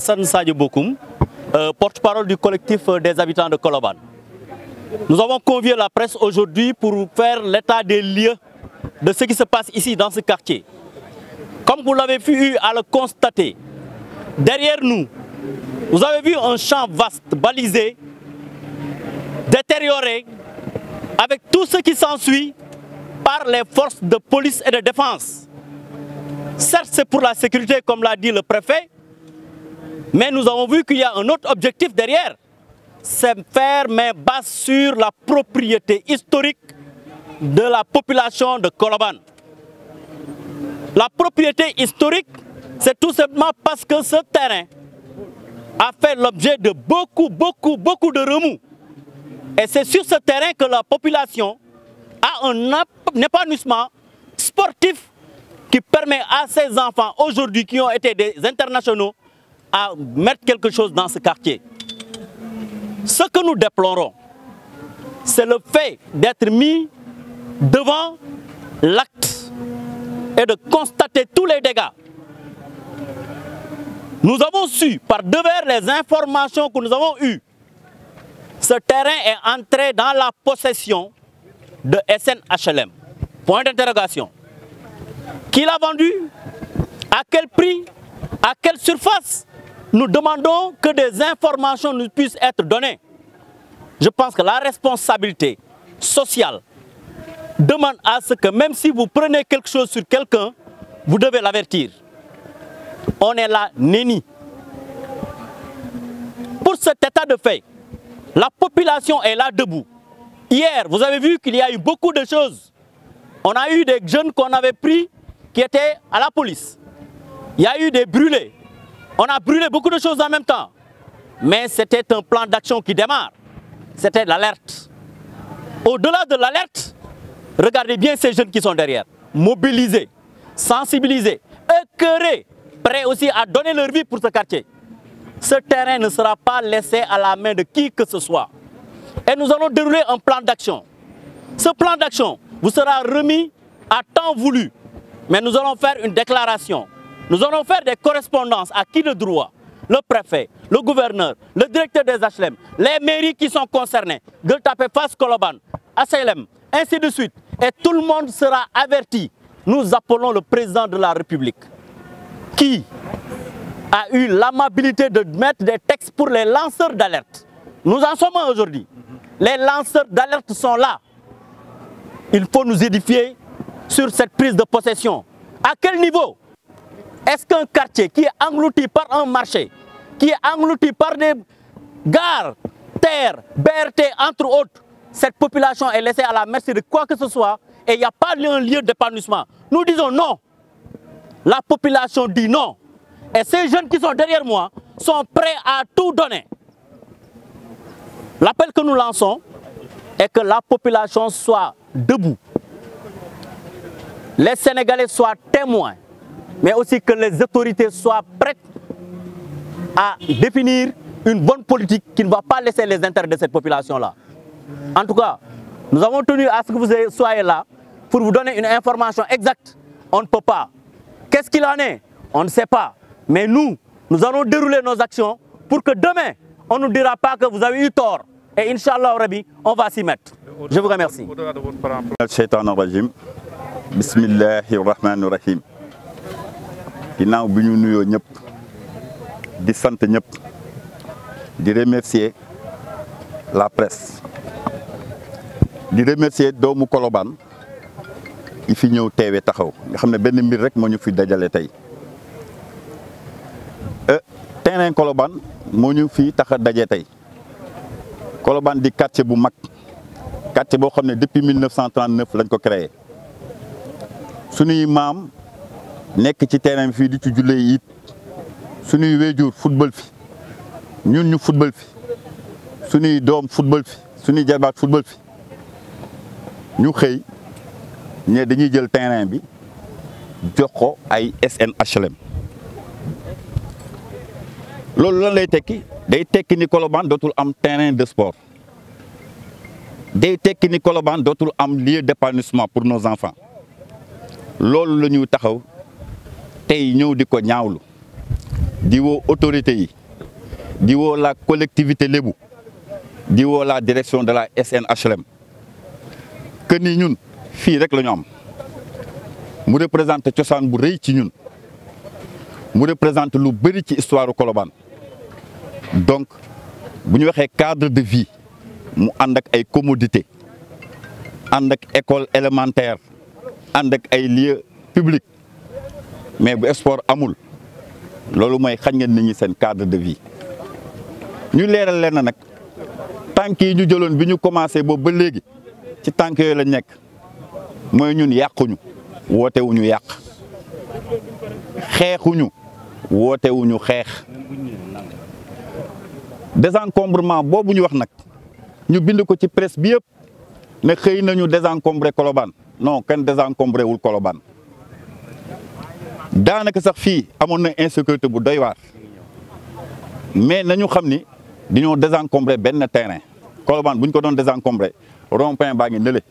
Hassan Sadio Bokoum, porte-parole du collectif des habitants de Colobane. Nous avons convié la presse aujourd'hui pour faire l'état des lieux de ce qui se passe ici dans ce quartier. Comme vous l'avez pu à le constater, derrière nous, vous avez vu un champ vaste, balisé, détérioré, avec tout ce qui s'ensuit par les forces de police et de défense. Certes, c'est pour la sécurité, comme l'a dit le préfet, mais nous avons vu qu'il y a un autre objectif derrière. C'est faire main basse sur la propriété historique de la population de Colobane. La propriété historique, c'est tout simplement parce que ce terrain a fait l'objet de beaucoup de remous. Et c'est sur ce terrain que la population a un épanouissement sportif qui permet à ces enfants aujourd'hui qui ont été des internationaux à mettre quelque chose dans ce quartier. Ce que nous déplorons, c'est le fait d'être mis devant l'acte et de constater tous les dégâts. Nous avons su, par devers les informations que nous avons eues, ce terrain est entré dans la possession de SNHLM. Point d'interrogation. Qui l'a vendu? À quel prix? À quelle surface? Nous demandons que des informations nous puissent être données. Je pense que la responsabilité sociale demande à ce que même si vous prenez quelque chose sur quelqu'un, vous devez l'avertir. On est là, nenni. Pour cet état de fait, la population est là debout. Hier, vous avez vu qu'il y a eu beaucoup de choses. On a eu des jeunes qu'on avait pris qui étaient à la police. Il y a eu des brûlés. On a brûlé beaucoup de choses en même temps. Mais c'était un plan d'action qui démarre. C'était l'alerte. Au-delà de l'alerte, regardez bien ces jeunes qui sont derrière. Mobilisés, sensibilisés, écœurés, prêts aussi à donner leur vie pour ce quartier. Ce terrain ne sera pas laissé à la main de qui que ce soit. Et nous allons dérouler un plan d'action. Ce plan d'action vous sera remis à temps voulu. Mais nous allons faire une déclaration. Nous allons faire des correspondances à qui de droit? Le préfet, le gouverneur, le directeur des HLM, les mairies qui sont concernées, Gueule Tapée Fass Colobane, HLM, ainsi de suite. Et tout le monde sera averti. Nous appelons le président de la République qui a eu l'amabilité de mettre des textes pour les lanceurs d'alerte. Nous en sommes aujourd'hui. Les lanceurs d'alerte sont là. Il faut nous édifier sur cette prise de possession. À quel niveau? Est-ce qu'un quartier qui est englouti par un marché, qui est englouti par des gares, terres, BRT, entre autres, cette population est laissée à la merci de quoi que ce soit et il n'y a pas un lieu d'épanouissement? Nous disons non. La population dit non. Et ces jeunes qui sont derrière moi sont prêts à tout donner. L'appel que nous lançons est que la population soit debout. Les Sénégalais soient témoins, mais aussi que les autorités soient prêtes à définir une bonne politique qui ne va pas laisser les intérêts de cette population-là. En tout cas, nous avons tenu à ce que vous soyez là pour vous donner une information exacte. On ne peut pas. Qu'est-ce qu'il en est? On ne sait pas. Mais nous allons dérouler nos actions pour que demain, on ne nous dira pas que vous avez eu tort. Et Inch'Allah, Rabbi, on va s'y mettre. Je vous remercie. Bismillahirrahmanirrahim. Ginnaaw bi ñu nuyoo ñëpp di sant ñëpp di remercier la presse di remercier doomu Colobane yi fi ñëw teewe taxaw nga xam ne benn mbir rek moo ñu fi dajale tey terrain Colobane moo ñu fi tax a daje tey Colobane di quartier bu mag quartier boo xam ne depuis 1939 lañ ko créé suñuy maam nekk ci terrain fii di ci jullee it suñuy wéjur football fi ñun ñu football fi suñuy doom football fi suñuy jarbaat football fi ñu xëy ñe dañuy jël terrain bi jox ko ay SNHLM loolu lan lay tekki day tekki ni Colobane dootul am terrain de sport day tekki ni Colobane dootul am lieu d'épanouissement pour nos enfants loolu la ñu taxaw tey ñëw di ko ñaawlu di woo autorité yi di woo la collectivité lébu di woo la direction de la SNHLM que ni ñun fii rek la ñu am mu représente cosaan bu rëy ci ñun mu représente lu bëri ci histoire Colobane donc bu ñu waxee cadre de vie mu ànd ak ay commodité ànd ak école élémentaire ànd ak ay lieux publics mais bu sport amul loolu mooy xañ ngeen nit ñi seen cadre de vie ñu leeral leen nag tànk yi ñu jëloon bi ñu commencé boobu ba léegi ci tànk yooyu la nekk mooy ñun yàquñu wootewuñu yàq xeexuñu wootewuñu xeex désencombrement boobu ñu wax nag ñu bind ko ci presse bi yëpp ne xëy nañu désencombré Colobane non kenn désencombré wul Colobane daanaka sax fii amoon na insécurité bu doy waar mais nañu xam ni dañoo désencombré benn terrain Colobane bu ñu ko doon désencombré rond-point baa ngi nële